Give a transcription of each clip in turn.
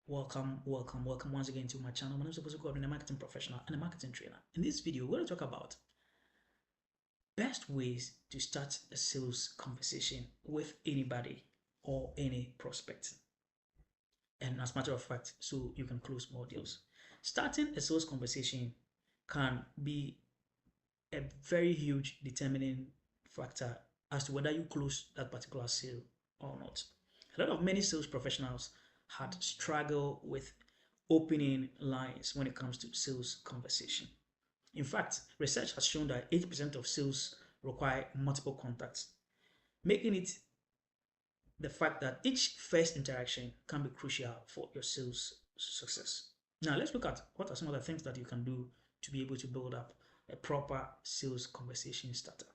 Welcome once again to my channel. My name is Supposed to I'm a marketing professional and a marketing trainer. In this video, we're going to talk about best ways to start a sales conversation with anybody or any prospect. And as a matter of fact, so you can close more deals. Starting a sales conversation can be a very huge determining factor as to whether you close that particular sale or not. A lot of many sales professionals had struggled with opening lines when it comes to sales conversation. In fact, research has shown that 80% of sales require multiple contacts, making it the fact that each first interaction can be crucial for your sales success. Now, let's look at what are some of the things that you can do to be able to build up a proper sales conversation starter.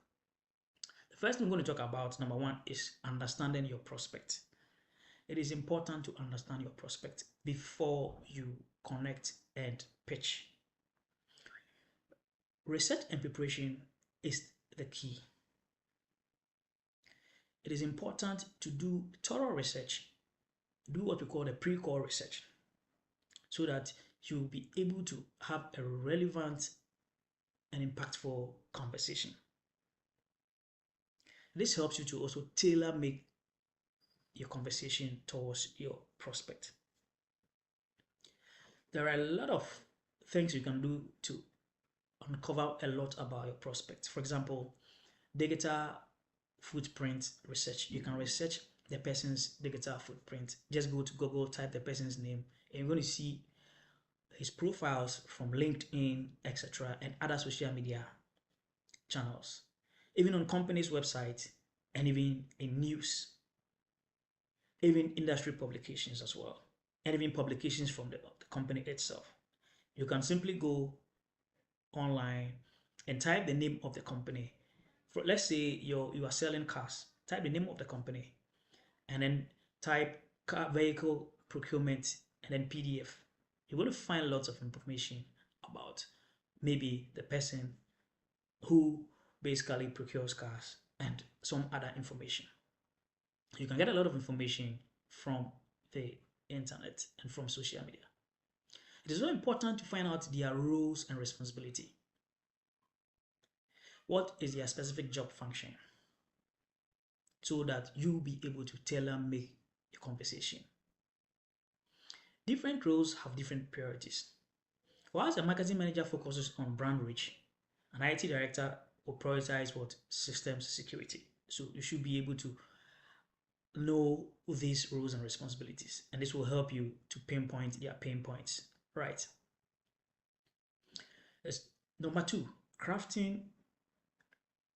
The first thing we're going to talk about, number one, is understanding your prospect. It is important to understand your prospect before you connect and pitch. Research and preparation is the key. It is important to do thorough research, do what we call the pre-call research, so that you'll be able to have a relevant and impactful conversation. This helps you to also tailor make your conversation towards your prospect. There are a lot of things you can do to uncover a lot about your prospect. For example, digital footprint research. You can research the person's digital footprint. Just go to Google, type the person's name, and you're going to see his profiles from LinkedIn, etc., and other social media channels, even on companies' websites, and even in news, even industry publications as well, and even publications from the company itself. You can simply go online and type the name of the company. For, let's say you are selling cars, type the name of the company, and then type car vehicle procurement and then PDF. You're going to find lots of information about maybe the person who basically procures cars and some other information. You can get a lot of information from the internet and from social media. It is very important to find out their roles and responsibility. What is their specific job function? So that you'll be able to tailor make your conversation. Different roles have different priorities. Whilst a marketing manager focuses on brand reach, an IT director will prioritize what systems security. So you should be able to know these roles and responsibilities, and this will help you to pinpoint their pain points. Right. Number two, crafting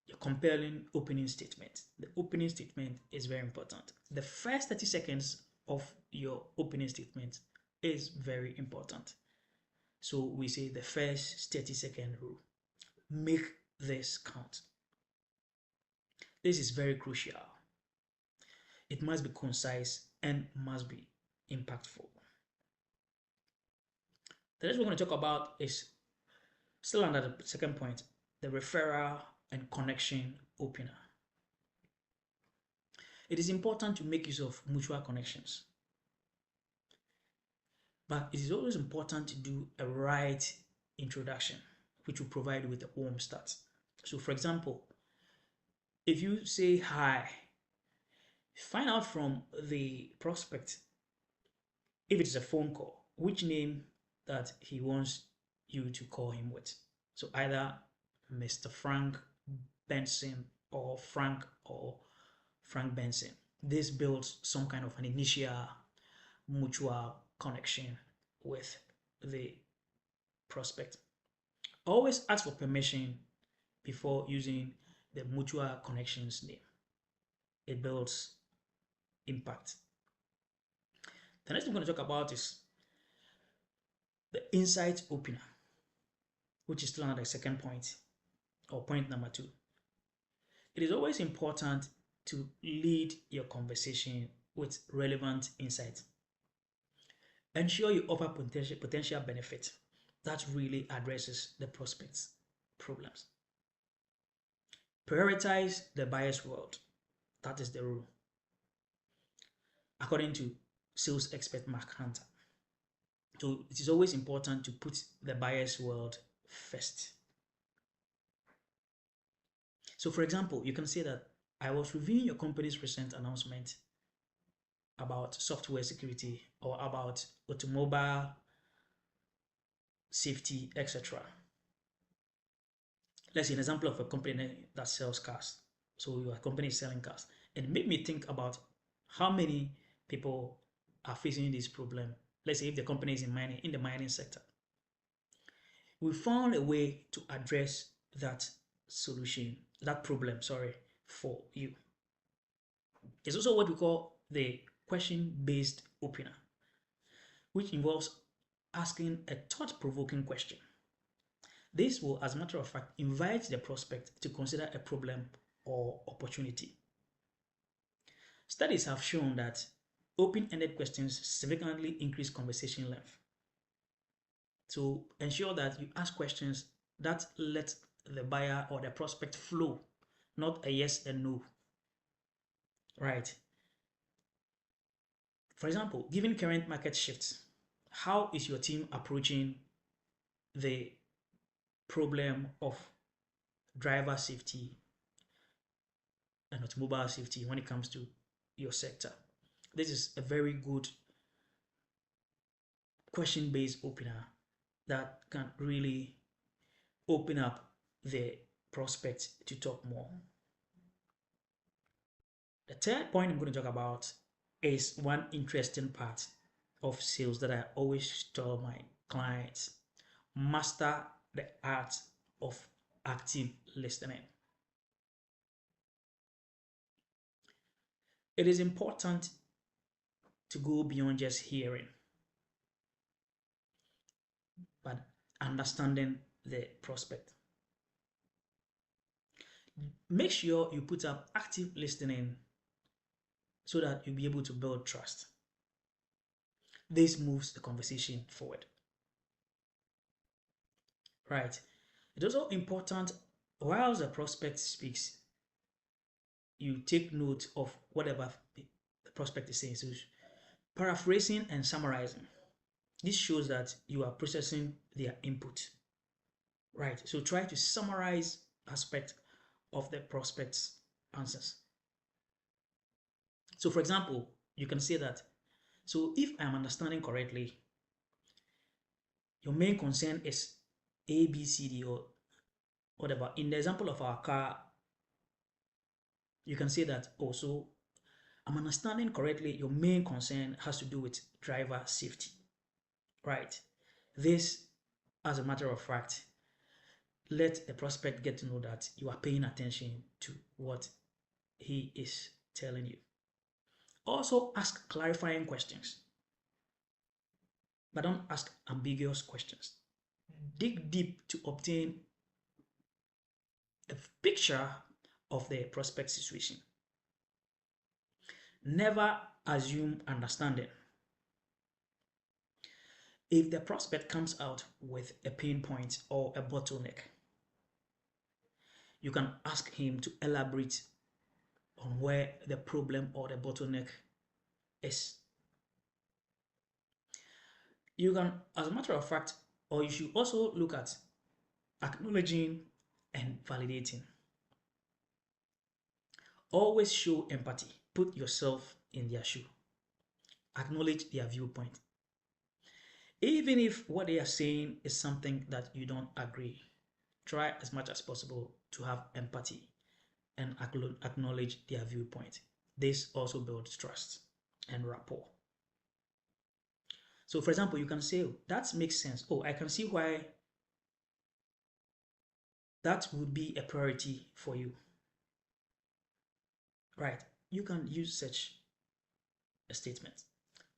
your compelling opening statement. The opening statement is very important. The first 30 seconds of your opening statement is very important. So we say the first 30-second rule. Make this count. This is very crucial. It must be concise and must be impactful. The next we're going to talk about is still under the second point, the referral and connection opener. It is important to make use of mutual connections, but it is always important to do a right introduction, which will provide you with a warm start. So for example, if you say hi, find out from the prospect, if it's a phone call, which name that he wants you to call him with. So either Mr. Frank Benson or Frank Benson. This builds some kind of an initial mutual connection with the prospect. Always ask for permission before using the mutual connections name. It builds impact. The next thing we're going to talk about is the insight opener, which is still another second point, or point number two. It is always important to lead your conversation with relevant insight. Ensure you offer potential benefit that really addresses the prospect's problems. Prioritize the buyer's world. That is the rule, according to sales expert Mark Hunter. So it is always important to put the buyer's world first. So for example, you can say that I was reviewing your company's recent announcement about software security or about automobile safety, etc. Let's say an example of a company that sells cars. So your company is selling cars. And it made me think about how many people are facing this problem. Let's say if the company is in the mining sector. We found a way to address that problem, for you. It's also what we call the question-based opener, which involves asking a thought-provoking question. This will, as a matter of fact, invite the prospect to consider a problem or opportunity. Studies have shown that open-ended questions significantly increase conversation length. So ensure that you ask questions that let the buyer or the prospect flow, not a yes and no. Right. For example, given current market shifts, how is your team approaching the problem of driver safety and automobile safety when it comes to your sector? This is a very good question-based opener that can really open up the prospect to talk more. The third point I'm going to talk about is one interesting part of sales that I always tell my clients: master the art of active listening. It is important to go beyond just hearing, but understanding the prospect. Make sure you put up active listening so that you'll be able to build trust. This moves the conversation forward. Right. It's also important, while the prospect speaks, you take note of whatever the prospect is saying. So paraphrasing and summarizing. This shows that you are processing their input. Right. So try to summarize aspect of the prospect's answers. So for example, you can say that, so if I'm understanding correctly, your main concern is A, B, C, D, or whatever. In the example of our car, you can say that also, I'm understanding correctly, your main concern has to do with driver safety, right? This, as a matter of fact, let the prospect get to know that you are paying attention to what he is telling you. Also ask clarifying questions, but don't ask ambiguous questions. Dig deep to obtain a picture of the prospect situation. Never assume understanding. If the prospect comes out with a pain point or a bottleneck, you can ask him to elaborate on where the problem or the bottleneck is. You can, as a matter of fact, or you should also look at acknowledging and validating. Always show empathy. Put yourself in their shoe. Acknowledge their viewpoint. Even if what they are saying is something that you don't agree, try as much as possible to have empathy and acknowledge their viewpoint. This also builds trust and rapport. So for example, you can say, oh, that makes sense. Oh, I can see why that would be a priority for you. Right. You can use such a statement.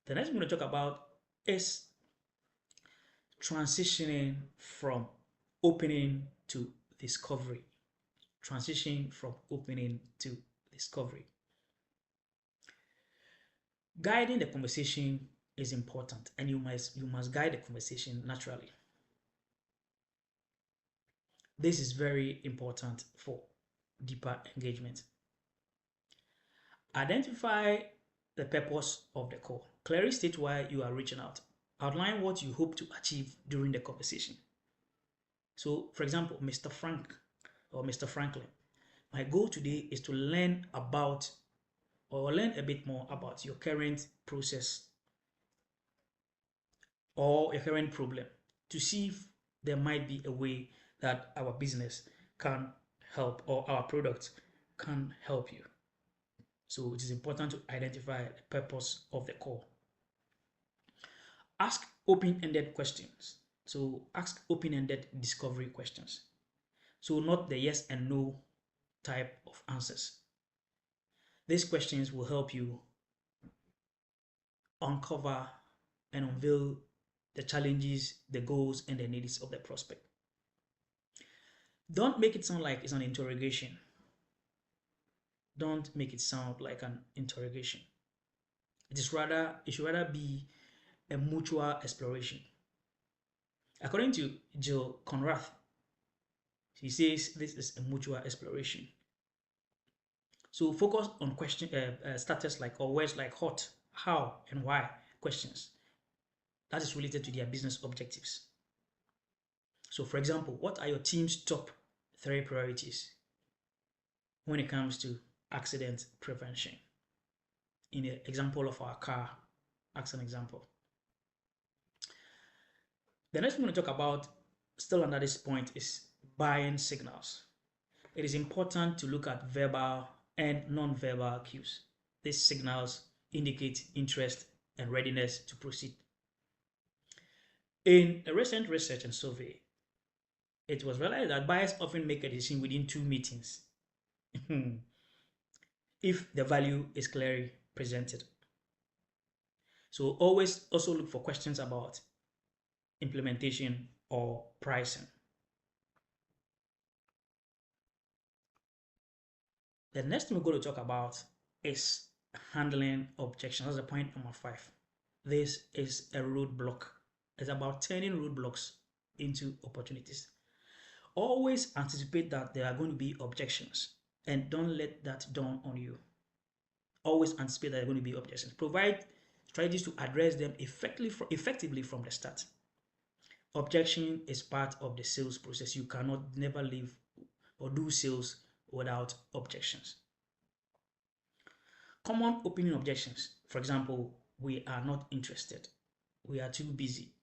The next I'm going to talk about is transitioning from opening to discovery. Transition from opening to discovery. Guiding the conversation is important, and you must guide the conversation naturally. This is very important for deeper engagement. Identify the purpose of the call. Clearly state why you are reaching out. Outline what you hope to achieve during the conversation. So, for example, Mr. Frank or Mr. Franklin, my goal today is to learn about or learn a bit more about your current process or your current problem to see if there might be a way that our business can help or our product can help you. So it is important to identify the purpose of the call. Ask open-ended questions. So ask open-ended discovery questions. So not the yes and no type of answers. These questions will help you uncover and unveil the challenges, the goals, and the needs of the prospect. Don't make it sound like it's an interrogation. Don't make it sound like an interrogation. It should rather be a mutual exploration. According to Jill Conrath, she says this is a mutual exploration. So focus on question starters like or words like what, how, and why questions that is related to their business objectives. So for example, what are your team's top 3 priorities when it comes to accident prevention? In the example of our car, as an example. The next thing we're going to talk about, still under this point, is buying signals. It is important to look at verbal and non-verbal cues. These signals indicate interest and readiness to proceed. In a recent research and survey, it was realized that buyers often make a decision within 2 meetings if the value is clearly presented. So always also look for questions about implementation or pricing. The next thing we're going to talk about is handling objections. That's the point number 5. This is a roadblock. It's about turning roadblocks into opportunities. Always anticipate that there are going to be objections and don't let that dawn on you. Always anticipate that there are going to be objections. Provide strategies to address them effectively from the start. Objection is part of the sales process. You cannot never live or do sales without objections. Common opening objections. For example, we are not interested. We are too busy.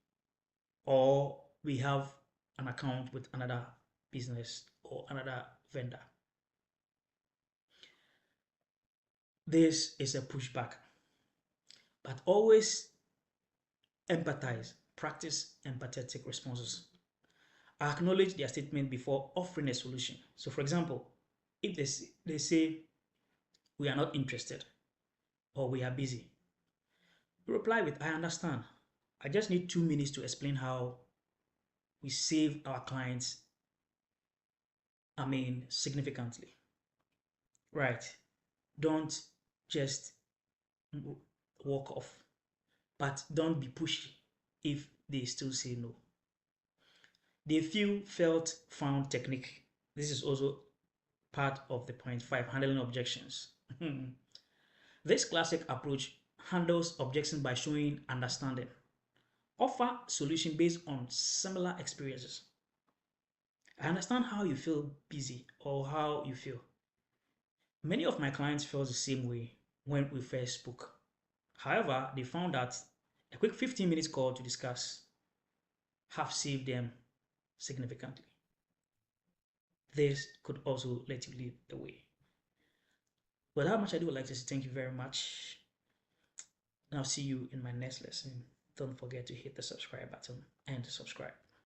Or we have an account with another business or another vendor. This is a pushback. But always empathize. Practice empathetic responses. Acknowledge their statement before offering a solution. So for example, if they say, we are not interested or we are busy, reply with, I understand. I just need 2 minutes to explain how we save our clients, significantly. Right. Don't just walk off, but don't be pushy if they still say no. The feel, felt, found technique. This is also part of the point 5, handling objections. This classic approach handles objections by showing understanding. Offer solution based on similar experiences. I understand how you feel busy or how you feel. Many of my clients felt the same way when we first spoke. However, they found that a quick 15 minutes call to discuss have saved them significantly. This could also let you lead the way. Well, how much I do like to say thank you very much. And I'll see you in my next lesson. Don't forget to hit the subscribe button and subscribe.